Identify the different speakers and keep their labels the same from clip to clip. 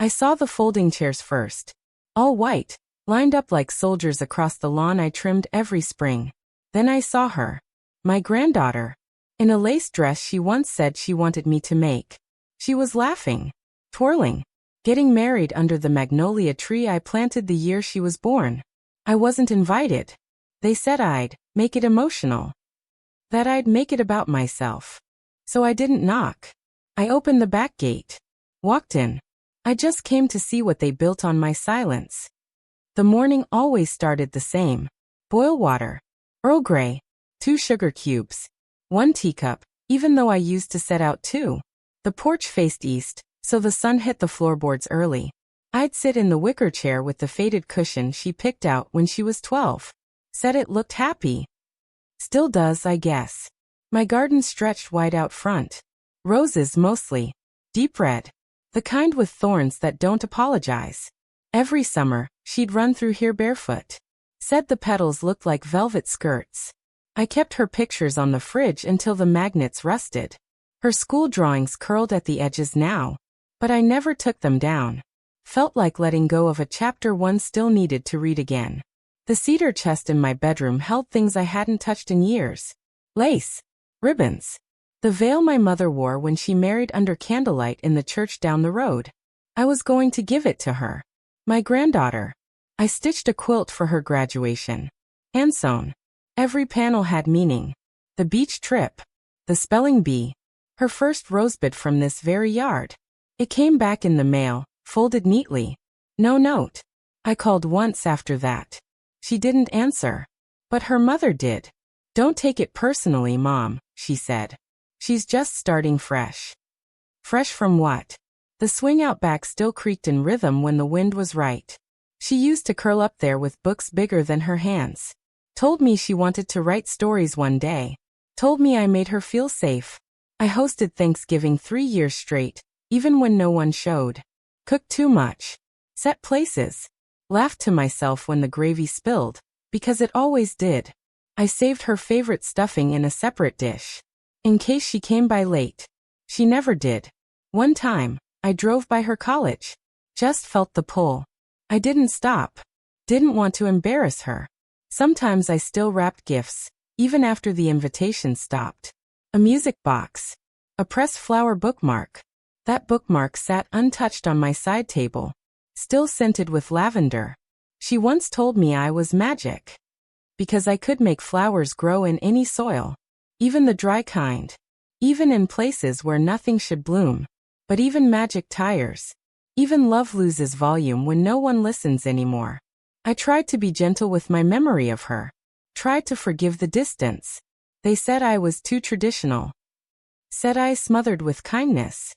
Speaker 1: I saw the folding chairs first. All white, lined up like soldiers across the lawn I trimmed every spring. Then I saw her. My granddaughter. In a lace dress she once said she wanted me to make. She was laughing. Twirling. Getting married under the magnolia tree I planted the year she was born. I wasn't invited. They said I'd make it emotional. That I'd make it about myself. So I didn't knock. I opened the back gate. Walked in. I just came to see what they built on my silence. The morning always started the same. Boil water. Earl Grey. 2 sugar cubes. 1 teacup, even though I used to set out 2. The porch faced east, so the sun hit the floorboards early. I'd sit in the wicker chair with the faded cushion she picked out when she was 12. Said it looked happy. Still does, I guess. My garden stretched wide out front. Roses mostly. Deep red. The kind with thorns that don't apologize. Every summer, she'd run through here barefoot. Said the petals looked like velvet skirts. I kept her pictures on the fridge until the magnets rusted. Her school drawings curled at the edges now. But I never took them down. Felt like letting go of a chapter one still needed to read again. The cedar chest in my bedroom held things I hadn't touched in years. Lace. Ribbons. The veil my mother wore when she married under candlelight in the church down the road. I was going to give it to her. My granddaughter. I stitched a quilt for her graduation. Hand-sewn. Every panel had meaning. The beach trip. The spelling bee. Her first rosebud from this very yard. It came back in the mail, folded neatly. No note. I called once after that. She didn't answer. But her mother did. Don't take it personally, Mom, she said. She's just starting fresh. Fresh from what? The swing out back still creaked in rhythm when the wind was right. She used to curl up there with books bigger than her hands. Told me she wanted to write stories one day. Told me I made her feel safe. I hosted Thanksgiving 3 years straight, even when no one showed. Cooked too much. Set places. Laughed to myself when the gravy spilled, because it always did. I saved her favorite stuffing in a separate dish. In case she came by late. She never did. One time, I drove by her college. Just felt the pull. I didn't stop. Didn't want to embarrass her. Sometimes I still wrapped gifts, even after the invitation stopped. A music box. A pressed flower bookmark. That bookmark sat untouched on my side table. Still scented with lavender. She once told me I was magic. Because I could make flowers grow in any soil. Even the dry kind. Even in places where nothing should bloom. But even magic tires. Even love loses volume when no one listens anymore. I tried to be gentle with my memory of her. Tried to forgive the distance. They said I was too traditional. Said I smothered with kindness.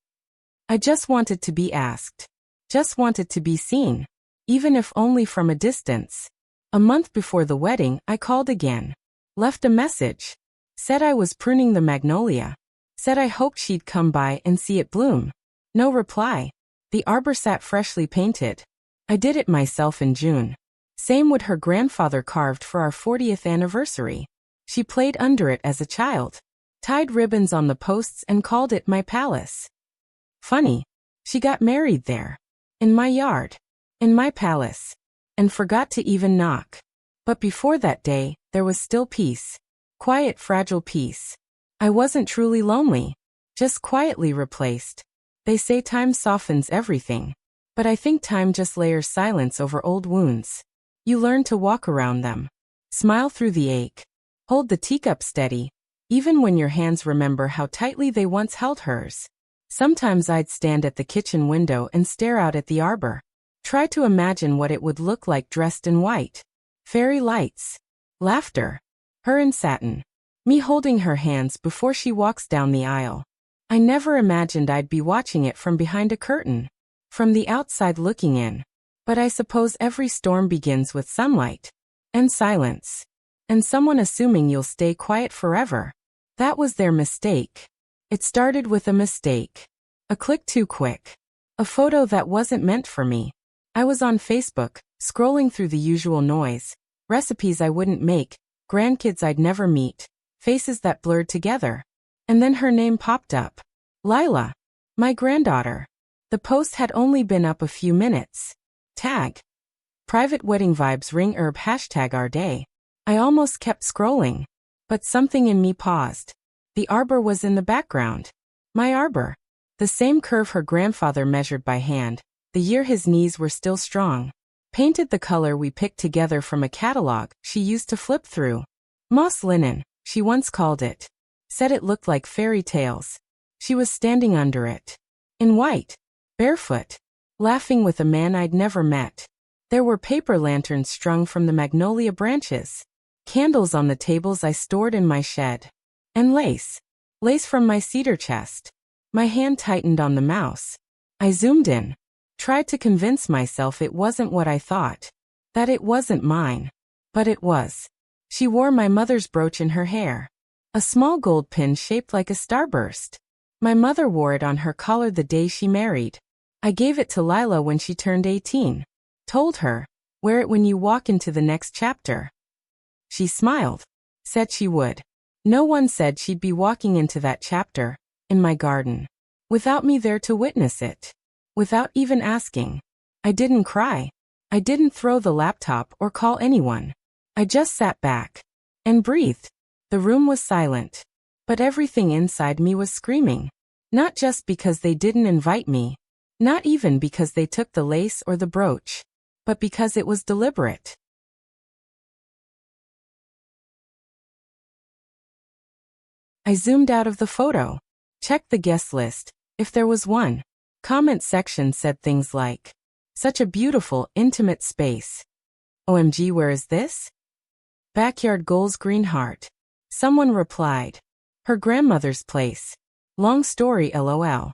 Speaker 1: I just wanted to be asked. Just wanted to be seen. Even if only from a distance. A month before the wedding, I called again. Left a message. Said I was pruning the magnolia. Said I hoped she'd come by and see it bloom. No reply. The arbor sat freshly painted. I did it myself in June. Same wood her grandfather carved for our 40th anniversary. She played under it as a child. Tied ribbons on the posts and called it my palace. Funny. She got married there. In my yard. In my palace. And forgot to even knock. But before that day, there was still peace. Quiet, fragile peace. I wasn't truly lonely. Just quietly replaced. They say time softens everything. But I think time just layers silence over old wounds. You learn to walk around them. Smile through the ache. Hold the teacup steady. Even when your hands remember how tightly they once held hers. Sometimes I'd stand at the kitchen window and stare out at the arbor. Try to imagine what it would look like dressed in white. Fairy lights. Laughter. Her in satin. Me holding her hands before she walks down the aisle. I never imagined I'd be watching it from behind a curtain. From the outside looking in. But I suppose every storm begins with sunlight. And silence. And someone assuming you'll stay quiet forever. That was their mistake. It started with a mistake. A click too quick. A photo that wasn't meant for me. I was on Facebook, scrolling through the usual noise. Recipes I wouldn't make, grandkids I'd never meet, faces that blurred together. And then her name popped up. Lila. My granddaughter. The post had only been up a few minutes. Tag. Private wedding vibes ring herb hashtag our day. I almost kept scrolling. But something in me paused. The arbor was in the background. My arbor. The same curve her grandfather measured by hand, the year his knees were still strong. Painted the color we picked together from a catalog she used to flip through. Moss linen, she once called it. Said it looked like fairy tales. She was standing under it. In white. Barefoot. Laughing with a man I'd never met. There were paper lanterns strung from the magnolia branches. Candles on the tables I stored in my shed. And lace. Lace from my cedar chest. My hand tightened on the mouse. I zoomed in. Tried to convince myself it wasn't what I thought. That it wasn't mine. But it was. She wore my mother's brooch in her hair. A small gold pin shaped like a starburst. My mother wore it on her collar the day she married. I gave it to Lila when she turned 18. Told her, wear it when you walk into the next chapter. She smiled. Said she would. No one said she'd be walking into that chapter, in my garden. Without me there to witness it. Without even asking. I didn't cry. I didn't throw the laptop or call anyone. I just sat back. And breathed. The room was silent. But everything inside me was screaming. Not just because they didn't invite me. Not even because they took the lace or the brooch. But because it was deliberate. I zoomed out of the photo. Checked the guest list, if there was one. Comment section said things like, such a beautiful, intimate space. OMG, where is this? Backyard goals green heart. Someone replied. Her grandmother's place. Long story LOL.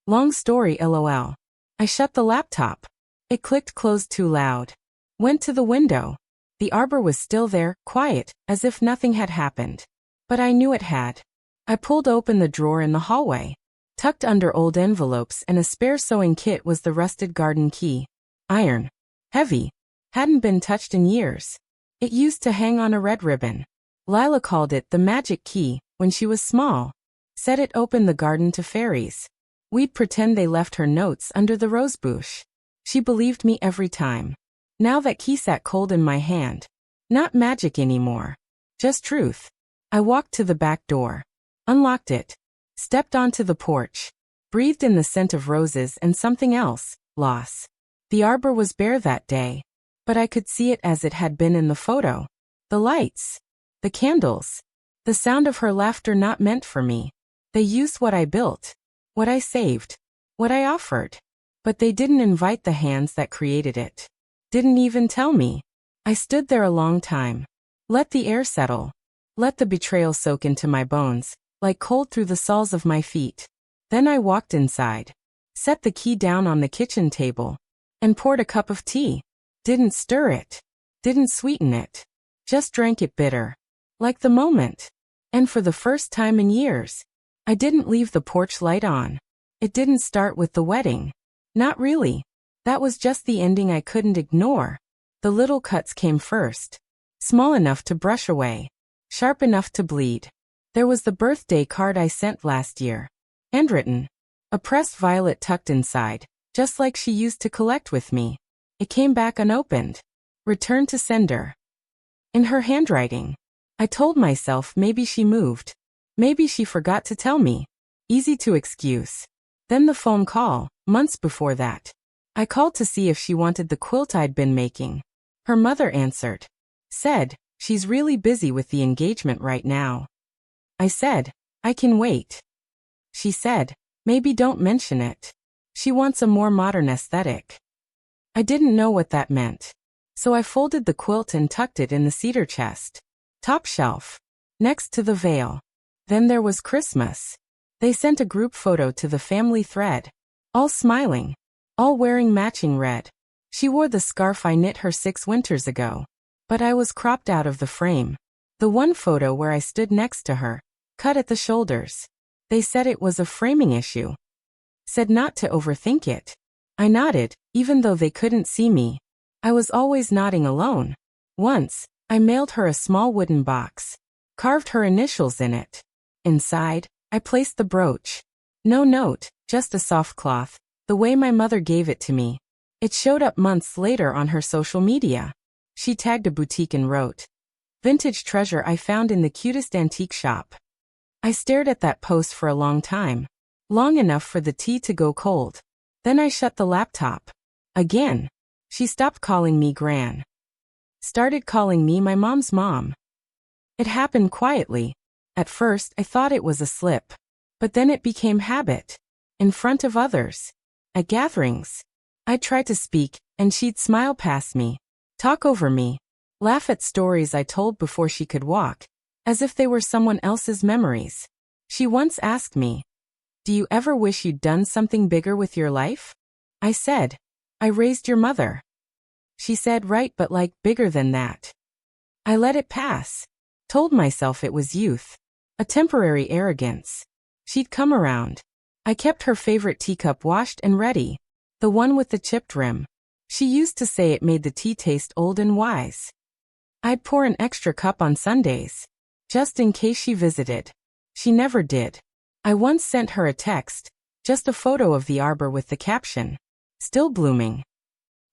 Speaker 1: Long story LOL. I shut the laptop. It clicked closed too loud. Went to the window. The arbor was still there, quiet, as if nothing had happened. But I knew it had. I pulled open the drawer in the hallway. Tucked under old envelopes and a spare sewing kit was the rusted garden key. Iron. Heavy. Hadn't been touched in years. It used to hang on a red ribbon. Lila called it the magic key when she was small. Said it opened the garden to fairies. We'd pretend they left her notes under the rosebush. She believed me every time. Now that key sat cold in my hand. Not magic anymore. Just truth. I walked to the back door. Unlocked it. Stepped onto the porch. Breathed in the scent of roses and something else, loss. The arbor was bare that day. But I could see it as it had been in the photo. The lights. The candles. The sound of her laughter not meant for me. They used what I built. What I saved. What I offered. But they didn't invite the hands that created it. Didn't even tell me. I stood there a long time. Let the air settle. Let the betrayal soak into my bones, like cold through the soles of my feet. Then I walked inside. Set the key down on the kitchen table. And poured a cup of tea. Didn't stir it. Didn't sweeten it. Just drank it bitter. Like the moment. And for the first time in years, I didn't leave the porch light on. It didn't start with the wedding. Not really. That was just the ending I couldn't ignore. The little cuts came first. Small enough to brush away. Sharp enough to bleed. There was the birthday card I sent last year. Handwritten. A pressed violet tucked inside, just like she used to collect with me. It came back unopened. Returned to sender. In her handwriting. I told myself maybe she moved. Maybe she forgot to tell me. Easy to excuse. Then the phone call, months before that. I called to see if she wanted the quilt I'd been making. Her mother answered. Said, she's really busy with the engagement right now. I said, I can wait. She said, maybe don't mention it. She wants a more modern aesthetic. I didn't know what that meant. So I folded the quilt and tucked it in the cedar chest. Top shelf. Next to the veil. Then there was Christmas. They sent a group photo to the family thread. All smiling. All wearing matching red. She wore the scarf I knit her 6 winters ago. But I was cropped out of the frame. The one photo where I stood next to her. Cut at the shoulders. They said it was a framing issue. Said not to overthink it. I nodded, even though they couldn't see me. I was always nodding alone. Once, I mailed her a small wooden box. Carved her initials in it. Inside, I placed the brooch. No note, just a soft cloth, The way my mother gave it to me. It showed up months later on her social media. She tagged a boutique and wrote, "Vintage treasure I found in the cutest antique shop." I stared at that post for a long time. Long enough for the tea to go cold. Then I shut the laptop. Again. She stopped calling me Gran. Started calling me my mom's mom. It happened quietly. At first, I thought it was a slip. But then it became habit. In front of others. At gatherings. I'd try to speak, and she'd smile past me. Talk over me. Laugh at stories I told before she could walk. As if they were someone else's memories. She once asked me, "Do you ever wish you'd done something bigger with your life?" I said, "I raised your mother." She said, "Right, but like bigger than that." I let it pass. Told myself it was youth. A temporary arrogance. She'd come around. I kept her favorite teacup washed and ready. The one with the chipped rim. She used to say it made the tea taste old and wise. I'd pour an extra cup on Sundays. Just in case she visited. She never did. I once sent her a text. Just a photo of the arbor with the caption, "Still blooming."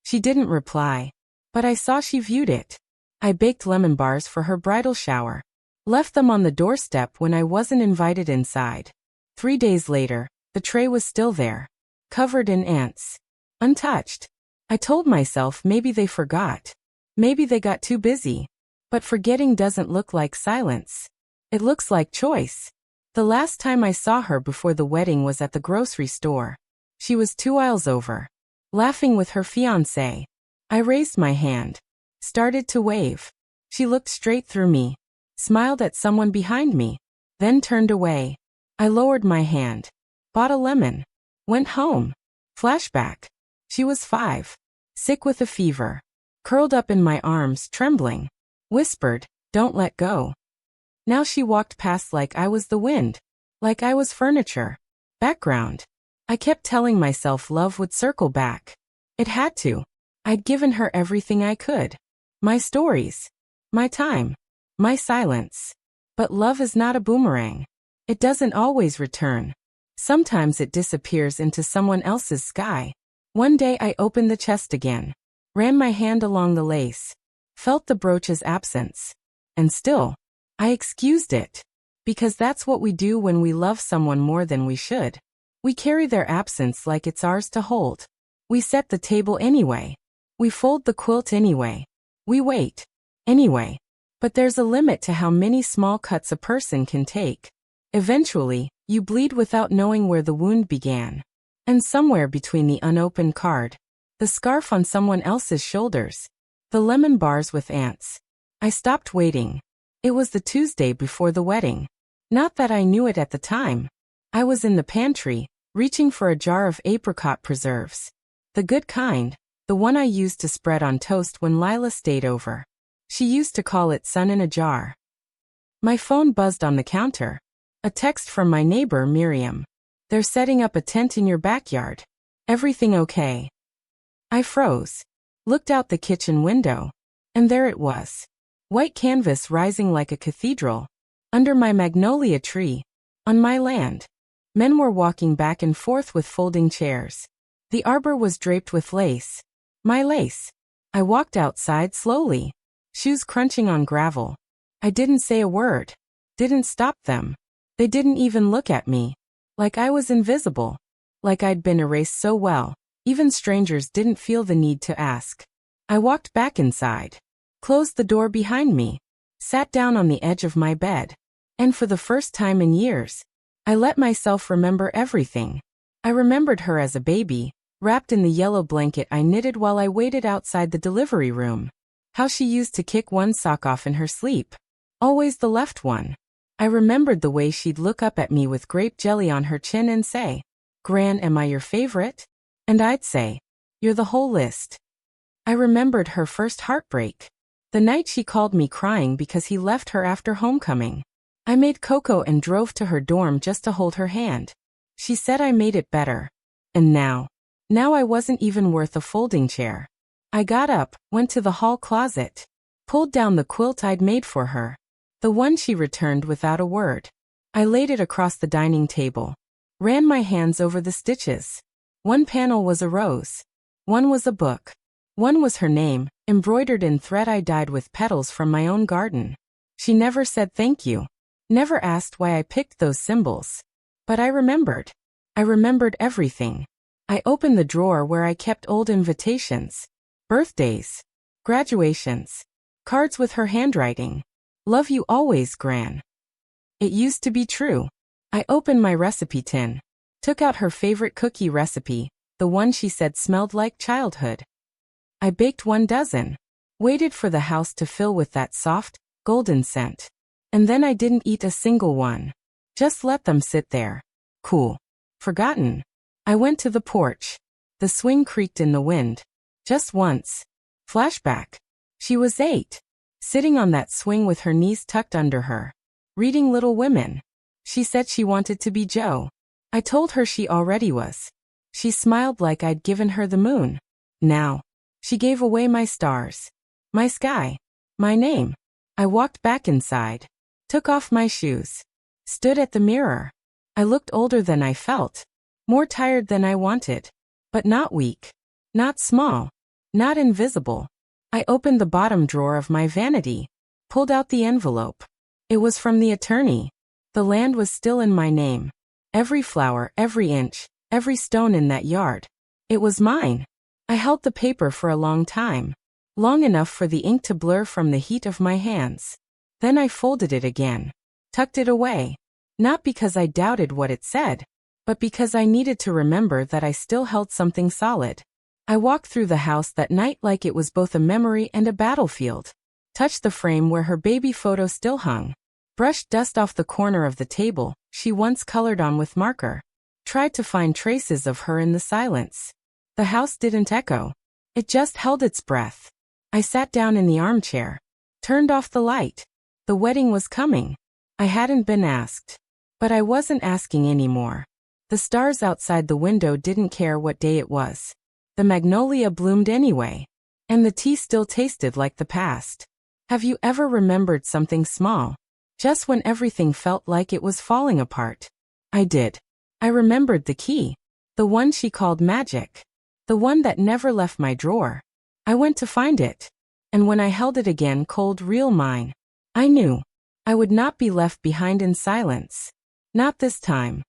Speaker 1: She didn't reply. But I saw she viewed it. I baked lemon bars for her bridal shower. Left them on the doorstep when I wasn't invited inside. 3 days later, the tray was still there. Covered in ants. Untouched. I told myself maybe they forgot. Maybe they got too busy. But forgetting doesn't look like silence. It looks like choice. The last time I saw her before the wedding was at the grocery store. She was 2 aisles over. Laughing with her fiancé. I raised my hand. Started to wave. She looked straight through me. Smiled at someone behind me. Then turned away. I lowered my hand. Bought a lemon. Went home. Flashback. She was 5. Sick with a fever. Curled up in my arms, trembling. Whispered, "Don't let go." Now she walked past like I was the wind. Like I was furniture. Background. I kept telling myself love would circle back. It had to. I'd given her everything I could. My stories. My time. My silence. But love is not a boomerang. It doesn't always return. Sometimes it disappears into someone else's sky. One day I opened the chest again. Ran my hand along the lace. Felt the brooch's absence. And still, I excused it. Because that's what we do when we love someone more than we should. We carry their absence like it's ours to hold. We set the table anyway. We fold the quilt anyway. We wait. Anyway. But there's a limit to how many small cuts a person can take. Eventually, you bleed without knowing where the wound began. And somewhere between the unopened card, the scarf on someone else's shoulders, the lemon bars with ants, I stopped waiting. It was the Tuesday before the wedding. Not that I knew it at the time. I was in the pantry, reaching for a jar of apricot preserves. The good kind, the one I used to spread on toast when Lila stayed over. She used to call it sun in a jar. My phone buzzed on the counter. A text from my neighbor Miriam. "They're setting up a tent in your backyard. Everything okay?" I froze. Looked out the kitchen window. And there it was. White canvas rising like a cathedral. Under my magnolia tree. On my land. Men were walking back and forth with folding chairs. The arbor was draped with lace. My lace. I walked outside slowly. Shoes crunching on gravel. I didn't say a word. Didn't stop them. They didn't even look at me. Like I was invisible. Like I'd been erased so well, even strangers didn't feel the need to ask. I walked back inside. Closed the door behind me. Sat down on the edge of my bed. And for the first time in years, I let myself remember everything. I remembered her as a baby, wrapped in the yellow blanket I knitted while I waited outside the delivery room. How she used to kick one sock off in her sleep. Always the left one. I remembered the way she'd look up at me with grape jelly on her chin and say, "Gran, am I your favorite?" And I'd say, "You're the whole list." I remembered her first heartbreak. The night she called me crying because he left her after homecoming. I made cocoa and drove to her dorm just to hold her hand. She said I made it better. And now I wasn't even worth a folding chair. I got up, went to the hall closet, pulled down the quilt I'd made for her. The one she returned without a word. I laid it across the dining table. Ran my hands over the stitches. One panel was a rose. One was a book. One was her name, embroidered in thread I dyed with petals from my own garden. She never said thank you. Never asked why I picked those symbols. But I remembered. I remembered everything. I opened the drawer where I kept old invitations. Birthdays. Graduations. Cards with her handwriting. Love you always, Gran. It used to be true. I opened my recipe tin. Took out her favorite cookie recipe, the one she said smelled like childhood. I baked 12. Waited for the house to fill with that soft, golden scent. And then I didn't eat a single one. Just let them sit there. Cool. Forgotten. I went to the porch. The swing creaked in the wind. Just once. Flashback. She was 8. Sitting on that swing with her knees tucked under her. Reading Little Women. She said she wanted to be Joe. I told her she already was. She smiled like I'd given her the moon. Now. She gave away my stars. My sky. My name. I walked back inside. Took off my shoes. Stood at the mirror. I looked older than I felt. More tired than I wanted. But not weak. Not small. Not invisible. I opened the bottom drawer of my vanity. Pulled out the envelope. It was from the attorney. The land was still in my name. Every flower, every inch, every stone in that yard. It was mine. I held the paper for a long time. Long enough for the ink to blur from the heat of my hands. Then I folded it again. Tucked it away. Not because I doubted what it said, but because I needed to remember that I still held something solid. I walked through the house that night like it was both a memory and a battlefield. Touched the frame where her baby photo still hung. Brushed dust off the corner of the table she once colored on with marker. Tried to find traces of her in the silence. The house didn't echo. It just held its breath. I sat down in the armchair. Turned off the light. The wedding was coming. I hadn't been asked. But I wasn't asking anymore. The stars outside the window didn't care what day it was. The magnolia bloomed anyway. And the tea still tasted like the past. Have you ever remembered something small? Just when everything felt like it was falling apart. I did. I remembered the key. The one she called magic. The one that never left my drawer. I went to find it. And when I held it again cold real mine, I knew. I would not be left behind in silence. Not this time.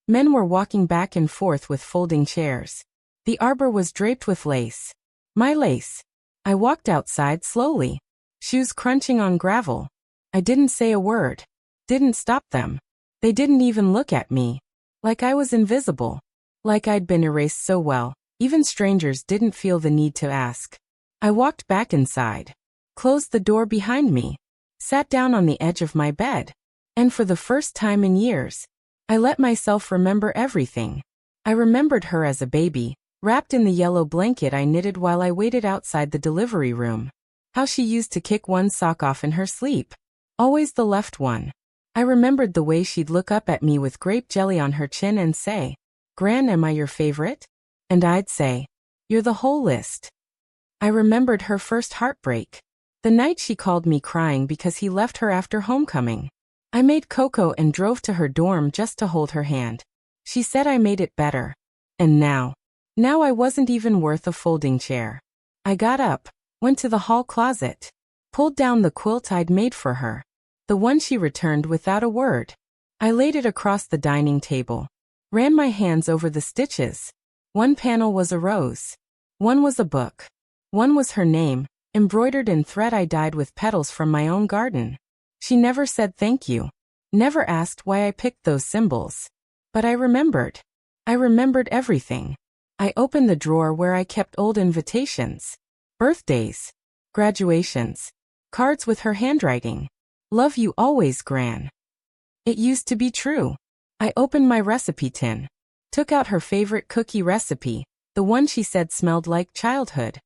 Speaker 1: Men were walking back and forth with folding chairs. The arbor was draped with lace. My lace. I walked outside slowly. Shoes crunching on gravel. I didn't say a word. Didn't stop them. They didn't even look at me. Like I was invisible. Like I'd been erased so well, even strangers didn't feel the need to ask. I walked back inside. Closed the door behind me. Sat down on the edge of my bed. And for the first time in years, I let myself remember everything. I remembered her as a baby, wrapped in the yellow blanket I knitted while I waited outside the delivery room. How she used to kick one sock off in her sleep. Always the left one. I remembered the way she'd look up at me with grape jelly on her chin and say, "Gran, am I your favorite?" And I'd say, "You're the whole list." I remembered her first heartbreak. The night she called me crying because he left her after homecoming. I made cocoa and drove to her dorm just to hold her hand. She said I made it better. And now I wasn't even worth a folding chair. I got up, went to the hall closet, pulled down the quilt I'd made for her. The one she returned without a word. I laid it across the dining table. Ran my hands over the stitches. One panel was a rose. One was a book. One was her name, embroidered in thread I dyed with petals from my own garden. She never said thank you. Never asked why I picked those symbols. But I remembered. I remembered everything. I opened the drawer where I kept old invitations. Birthdays. Graduations. Cards with her handwriting. Love you always, Gran. It used to be true. I opened my recipe tin. Took out her favorite cookie recipe, the one she said smelled like childhood.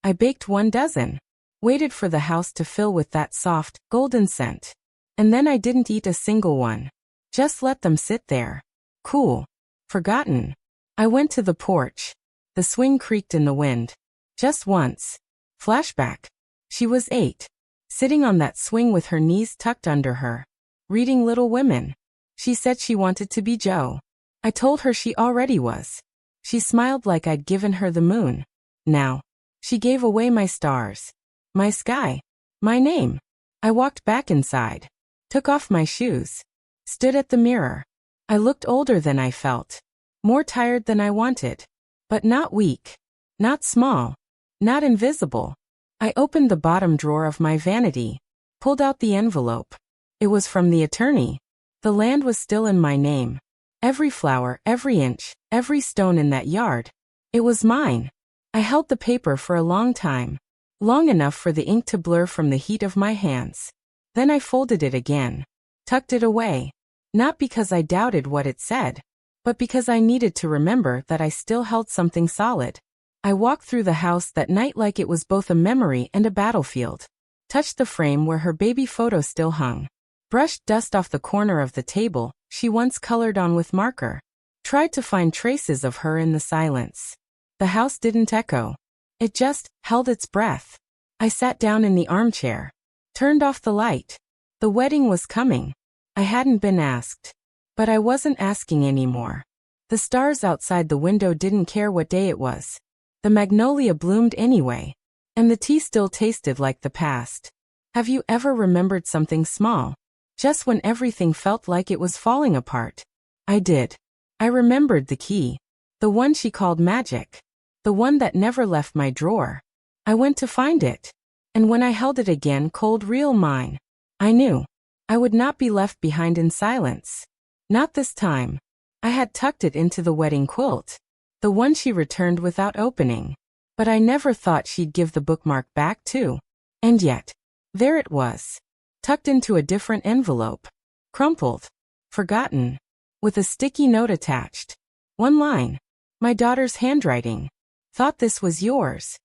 Speaker 1: I baked 12. Waited for the house to fill with that soft, golden scent. And then I didn't eat a single one. Just let them sit there. Cool. Forgotten. I went to the porch. The swing creaked in the wind. Just once. Flashback. She was 8. Sitting on that swing with her knees tucked under her. Reading Little Women. She said she wanted to be Joe. I told her she already was. She smiled like I'd given her the moon. Now, she gave away my stars, my sky, my name. I walked back inside, took off my shoes, stood at the mirror. I looked older than I felt, more tired than I wanted, but not weak, not small, not invisible. I opened the bottom drawer of my vanity, pulled out the envelope. It was from the attorney. The land was still in my name. Every flower, every inch, every stone in that yard. It was mine. I held the paper for a long time, long enough for the ink to blur from the heat of my hands. Then I folded it again, tucked it away, not because I doubted what it said, but because I needed to remember that I still held something solid. I walked through the house that night like it was both a memory and a battlefield, touched the frame where her baby photo still hung, brushed dust off the corner of the table she once colored on with marker, tried to find traces of her in the silence. The house didn't echo. It just held its breath. I sat down in the armchair, turned off the light. The wedding was coming. I hadn't been asked. But I wasn't asking anymore. The stars outside the window didn't care what day it was. The magnolia bloomed anyway, and the tea still tasted like the past. Have you ever remembered something small, just when everything felt like it was falling apart? I did. I remembered the key, the one she called magic, the one that never left my drawer. I went to find it, and when I held it again, cold, real mine, I knew I would not be left behind in silence. Not this time. I had tucked it into the wedding quilt, the one she returned without opening. But I never thought she'd give the bookmark back too. And yet, there it was, tucked into a different envelope, crumpled, forgotten, with a sticky note attached. One line. My daughter's handwriting. Thought this was yours.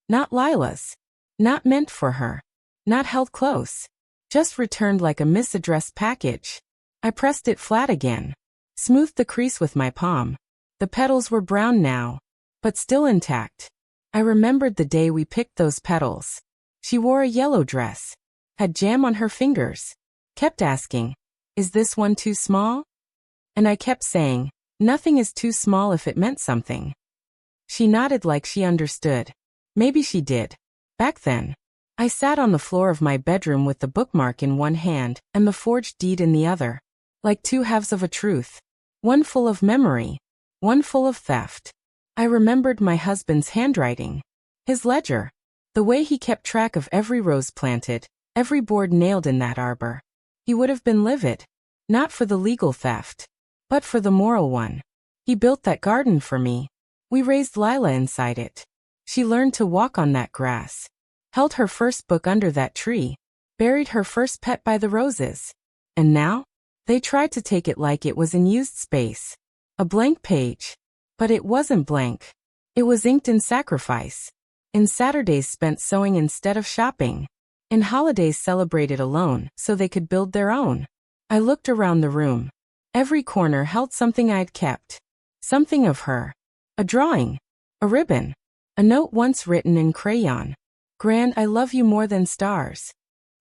Speaker 1: Not Lila's. Not meant for her. Not held close. Just returned like a misaddressed package. I pressed it flat again, smoothed the crease with my palm. The petals were brown now, but still intact. I remembered the day we picked those petals. She wore a yellow dress, had jam on her fingers, kept asking, "Is this one too small?" And I kept saying, "Nothing is too small if it meant something." She nodded like she understood. Maybe she did. Back then. I sat on the floor of my bedroom with the bookmark in one hand and the forged deed in the other, like two halves of a truth, one full of memory, one full of theft. I remembered my husband's handwriting, his ledger, the way he kept track of every rose planted, every board nailed in that arbor. He would have been livid, not for the legal theft, but for the moral one. He built that garden for me. We raised Lila inside it. She learned to walk on that grass, held her first book under that tree, buried her first pet by the roses. And now? They tried to take it like it was in used space, a blank page. But it wasn't blank. It was inked in sacrifice, in Saturdays spent sewing instead of shopping, in holidays celebrated alone so they could build their own. I looked around the room. Every corner held something I'd kept, something of her. A drawing, a ribbon, a note once written in crayon. "Grand, I love you more than stars."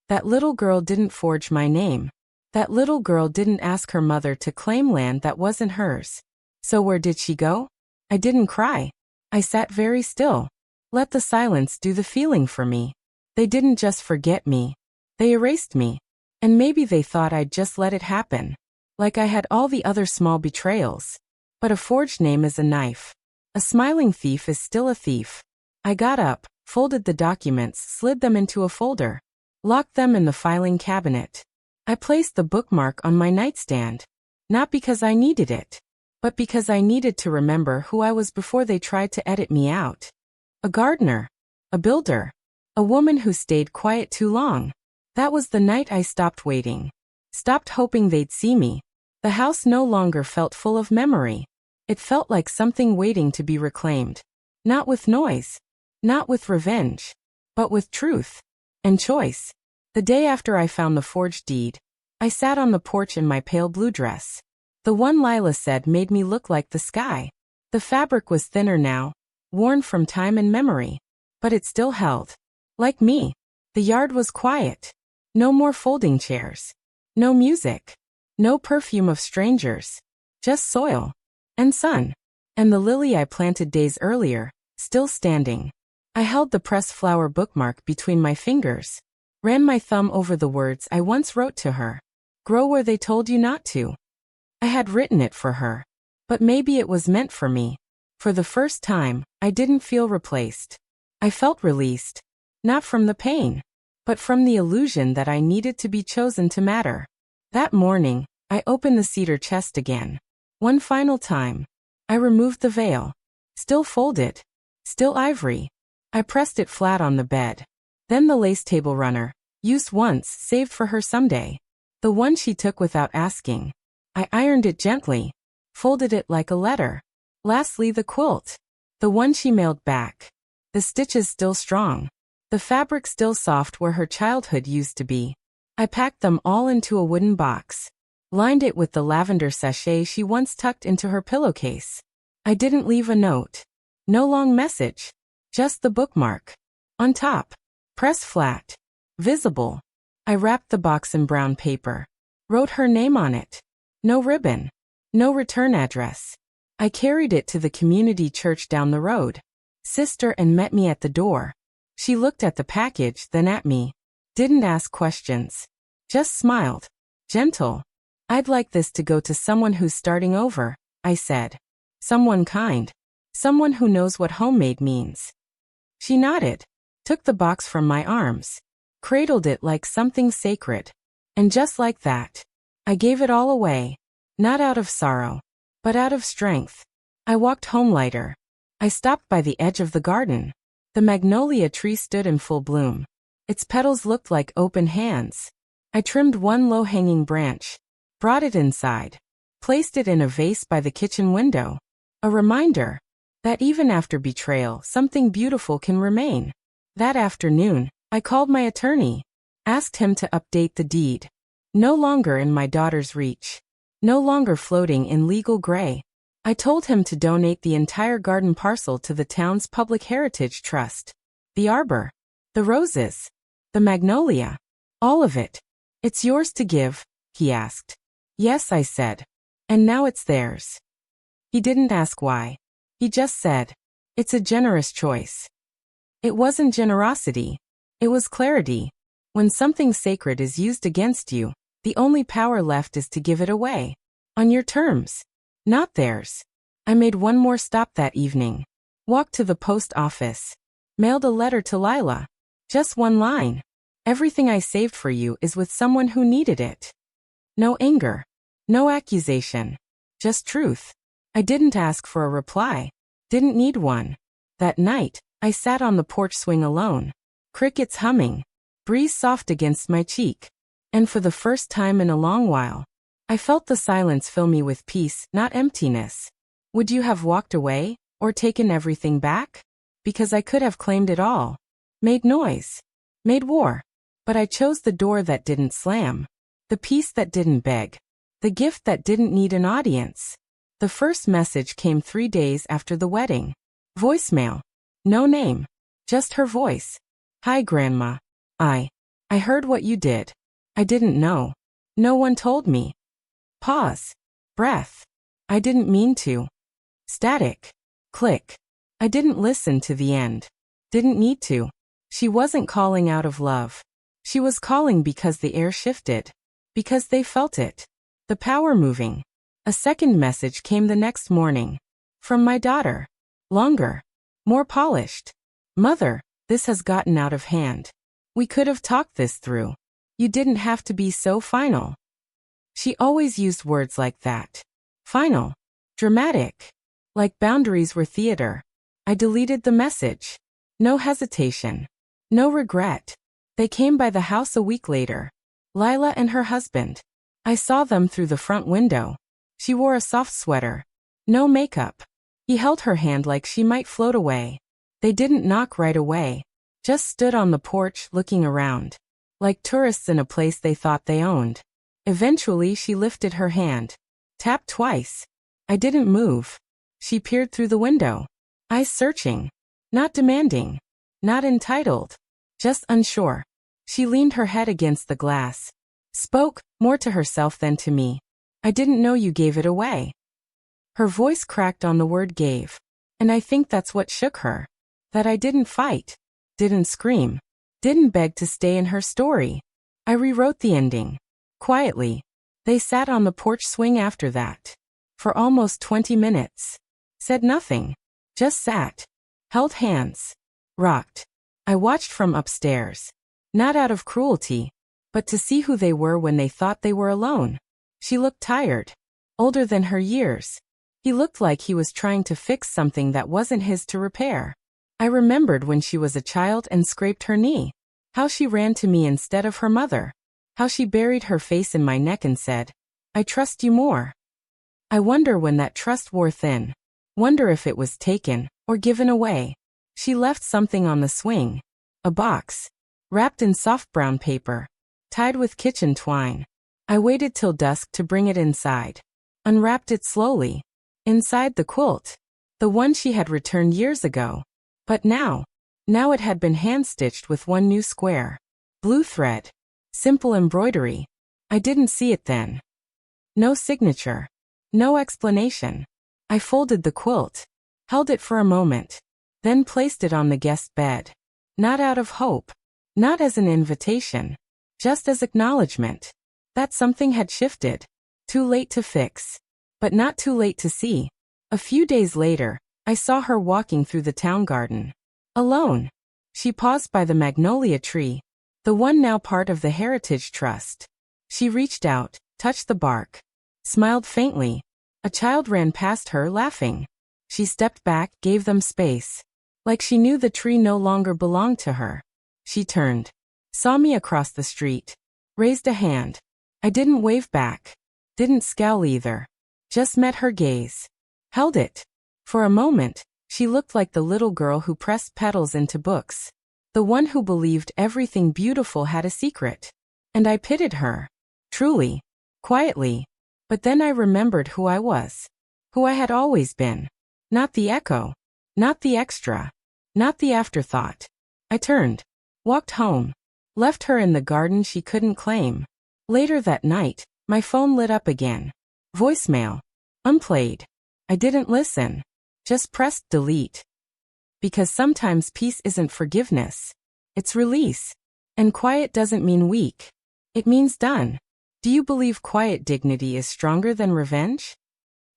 Speaker 1: That little girl didn't forge my name. That little girl didn't ask her mother to claim land that wasn't hers. So where did she go? I didn't cry. I sat very still. Let the silence do the feeling for me. They didn't just forget me. They erased me. And maybe they thought I'd just let it happen, like I had all the other small betrayals. But a forged name is a knife. A smiling thief is still a thief. I got up, folded the documents, slid them into a folder, locked them in the filing cabinet. I placed the bookmark on my nightstand, not because I needed it, but because I needed to remember who I was before they tried to edit me out. A gardener, a builder, a woman who stayed quiet too long. That was the night I stopped waiting, stopped hoping they'd see me. The house no longer felt full of memory. It felt like something waiting to be reclaimed. Not with noise, not with revenge, but with truth and choice. The day after I found the forged deed, I sat on the porch in my pale blue dress. The one Lila said made me look like the sky. The fabric was thinner now, worn from time and memory, but it still held. Like me. The yard was quiet. No more folding chairs. No music. No perfume of strangers. Just soil. And sun. And the lily I planted days earlier, still standing. I held the pressed flower bookmark between my fingers. Ran my thumb over the words I once wrote to her. Grow where they told you not to. I had written it for her. But maybe it was meant for me. For the first time, I didn't feel replaced. I felt released. Not from the pain, but from the illusion that I needed to be chosen to matter. That morning, I opened the cedar chest again. One final time. I removed the veil. Still folded. Still ivory. I pressed it flat on the bed. Then the lace table runner, used once, saved for her someday. The one she took without asking. I ironed it gently. Folded it like a letter. Lastly, the quilt. The one she mailed back. The stitches still strong. The fabric still soft where her childhood used to be. I packed them all into a wooden box. Lined it with the lavender sachet she once tucked into her pillowcase. I didn't leave a note. No long message. Just the bookmark. On top. Pressed flat. Visible. I wrapped the box in brown paper. Wrote her name on it. No ribbon. No return address. I carried it to the community church down the road. Sister Ann met me at the door. She looked at the package, then at me. Didn't ask questions. Just smiled. Gentle. I'd like this to go to someone who's starting over, I said. Someone kind. Someone who knows what homemade means. She nodded. Took the box from my arms. Cradled it like something sacred. And just like that, I gave it all away. Not out of sorrow, but out of strength. I walked home lighter. I stopped by the edge of the garden. The magnolia tree stood in full bloom. Its petals looked like open hands. I trimmed one low-hanging branch. Brought it inside. Placed it in a vase by the kitchen window. A reminder that even after betrayal, something beautiful can remain. That afternoon, I called my attorney. Asked him to update the deed. No longer in my daughter's reach. No longer floating in legal gray. I told him to donate the entire garden parcel to the town's public heritage trust. The arbor. The roses. The magnolia. All of it. It's yours to give, he asked. Yes, I said. And now it's theirs. He didn't ask why. He just said, it's a generous choice. It wasn't generosity. It was clarity. When something sacred is used against you, the only power left is to give it away. On your terms. Not theirs. I made one more stop that evening. Walked to the post office. Mailed a letter to Lila. Just one line. Everything I saved for you is with someone who needed it. No anger. No accusation. Just truth. I didn't ask for a reply. Didn't need one. That night, I sat on the porch swing alone. Crickets humming. Breeze soft against my cheek. And for the first time in a long while, I felt the silence fill me with peace, not emptiness. Would you have walked away, or taken everything back? Because I could have claimed it all. Made noise. Made war. But I chose the door that didn't slam. The peace that didn't beg. The gift that didn't need an audience. The first message came 3 days after the wedding. Voicemail. No name. Just her voice. Hi, Grandma. I heard what you did. I didn't know. No one told me. Pause. Breath. I didn't mean to. Static. Click. I didn't listen to the end. Didn't need to. She wasn't calling out of love. She was calling because the air shifted. Because they felt it. The power moving. A second message came the next morning. From my daughter. Longer. More polished. Mother, this has gotten out of hand. We could have talked this through. You didn't have to be so final. She always used words like that. Final. Dramatic. Like boundaries were theater. I deleted the message. No hesitation. No regret. They came by the house a week later. Lila and her husband. I saw them through the front window. She wore a soft sweater. No makeup. He held her hand like she might float away. They didn't knock right away. Just stood on the porch looking around. Like tourists in a place they thought they owned. Eventually she lifted her hand. Tapped twice. I didn't move. She peered through the window. Eyes searching. Not demanding. Not entitled. Just unsure. She leaned her head against the glass. Spoke, more to herself than to me. I didn't know you gave it away. Her voice cracked on the word gave. And I think that's what shook her. That I didn't fight. Didn't scream. Didn't beg to stay in her story. I rewrote the ending. Quietly. They sat on the porch swing after that. For almost 20 minutes. Said nothing. Just sat. Held hands. Rocked. I watched from upstairs. Not out of cruelty, but to see who they were when they thought they were alone. She looked tired. Older than her years. He looked like he was trying to fix something that wasn't his to repair. I remembered when she was a child and scraped her knee. How she ran to me instead of her mother. How she buried her face in my neck and said, "I trust you more." I wonder when that trust wore thin. Wonder if it was taken, or given away. She left something on the swing. A box. Wrapped in soft brown paper. Tied with kitchen twine. I waited till dusk to bring it inside. Unwrapped it slowly. Inside the quilt. The one she had returned years ago. But now it had been hand-stitched with one new square. Blue thread. Simple embroidery. I didn't see it then. No signature. No explanation. I folded the quilt. Held it for a moment. Then placed it on the guest bed. Not out of hope. Not as an invitation. Just as acknowledgement. That something had shifted. Too late to fix. But not too late to see. A few days later, I saw her walking through the town garden. Alone. She paused by the magnolia tree. The one now part of the Heritage Trust. She reached out, touched the bark. Smiled faintly. A child ran past her laughing. She stepped back, gave them space. Like she knew the tree no longer belonged to her. She turned. Saw me across the street. Raised a hand. I didn't wave back. Didn't scowl either. Just met her gaze. Held it. For a moment, she looked like the little girl who pressed petals into books. The one who believed everything beautiful had a secret. And I pitied her. Truly. Quietly. But then I remembered who I was. Who I had always been. Not the echo. Not the extra. Not the afterthought. I turned. Walked home. Left her in the garden she couldn't claim. Later that night, my phone lit up again. Voicemail. Unplayed. I didn't listen. Just pressed delete. Because sometimes peace isn't forgiveness. It's release. And quiet doesn't mean weak. It means done. Do you believe quiet dignity is stronger than revenge?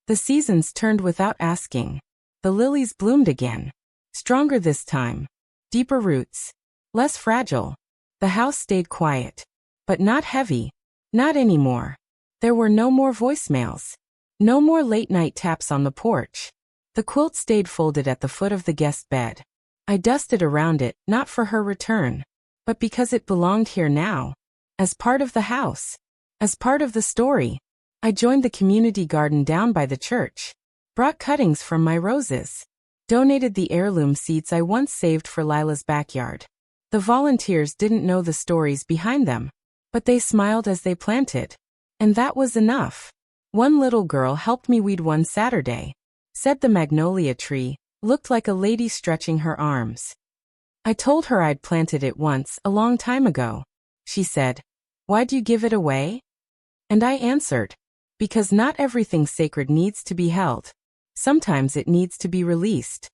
Speaker 1: The seasons turned without asking. The lilies bloomed again. Stronger this time. Deeper roots. Less fragile. The house stayed quiet. But not heavy. Not anymore. There were no more voicemails. No more late-night taps on the porch. The quilt stayed folded at the foot of the guest bed. I dusted around it, not for her return, but because it belonged here now. As part of the house. As part of the story. I joined the community garden down by the church. Brought cuttings from my roses. Donated the heirloom seeds I once saved for Lila's backyard. The volunteers didn't know the stories behind them, but they smiled as they planted. And that was enough. One little girl helped me weed one Saturday. Said the magnolia tree looked like a lady stretching her arms. I told her I'd planted it once, a long time ago. She said, "Why'd you give it away?" And I answered, "Because not everything sacred needs to be held. Sometimes it needs to be released."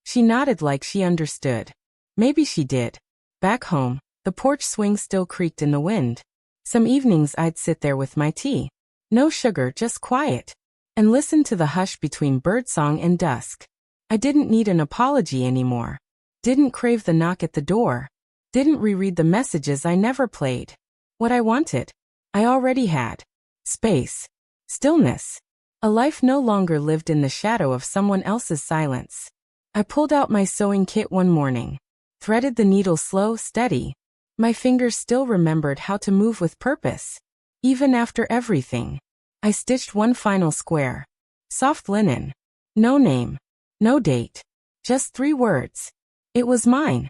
Speaker 1: She nodded like she understood. Maybe she did. Back home, the porch swing still creaked in the wind. Some evenings I'd sit there with my tea. No sugar, just quiet. And listen to the hush between birdsong and dusk. I didn't need an apology anymore. Didn't crave the knock at the door. Didn't reread the messages I never played. What I wanted, I already had. Space. Stillness. A life no longer lived in the shadow of someone else's silence. I pulled out my sewing kit one morning. Threaded the needle slow, steady. My fingers still remembered how to move with purpose. Even after everything. I stitched one final square. Soft linen. No name. No date. Just 3 words. It was mine.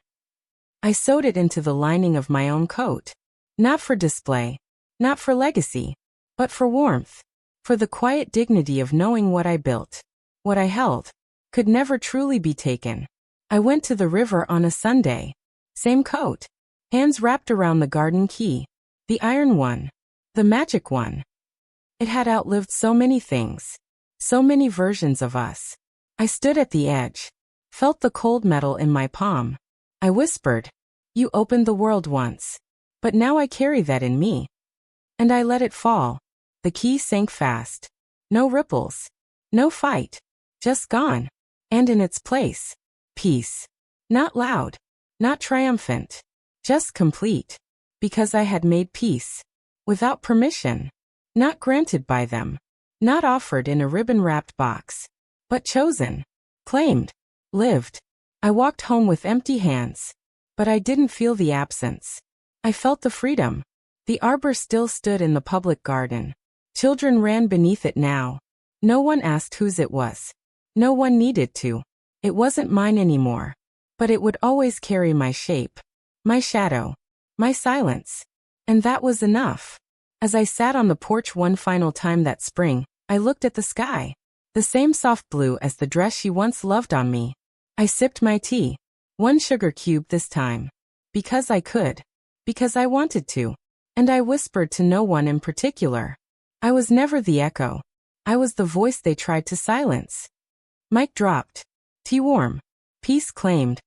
Speaker 1: I sewed it into the lining of my own coat. Not for display. Not for legacy. But for warmth. For the quiet dignity of knowing what I built. What I held. Could never truly be taken. I went to the river on a Sunday. Same coat. Hands wrapped around the garden key. The iron one. The magic one. It had outlived so many things. So many versions of us. I stood at the edge, felt the cold metal in my palm. I whispered, "You opened the world once. But now I carry that in me." And I let it fall. The key sank fast. No ripples. No fight. Just gone. And in its place, peace. Not loud. Not triumphant. Just complete. Because I had made peace. Without permission. Not granted by them. Not offered in a ribbon-wrapped box. But chosen. Claimed. Lived. I walked home with empty hands. But I didn't feel the absence. I felt the freedom. The arbor still stood in the public garden. Children ran beneath it now. No one asked whose it was. No one needed to. It wasn't mine anymore. But it would always carry my shape. My shadow. My silence. And that was enough. As I sat on the porch one final time that spring, I looked at the sky. The same soft blue as the dress she once loved on me. I sipped my tea. One sugar cube this time. Because I could. Because I wanted to. And I whispered to no one in particular. I was never the echo. I was the voice they tried to silence. Mic dropped. Tea warm. Peace claimed.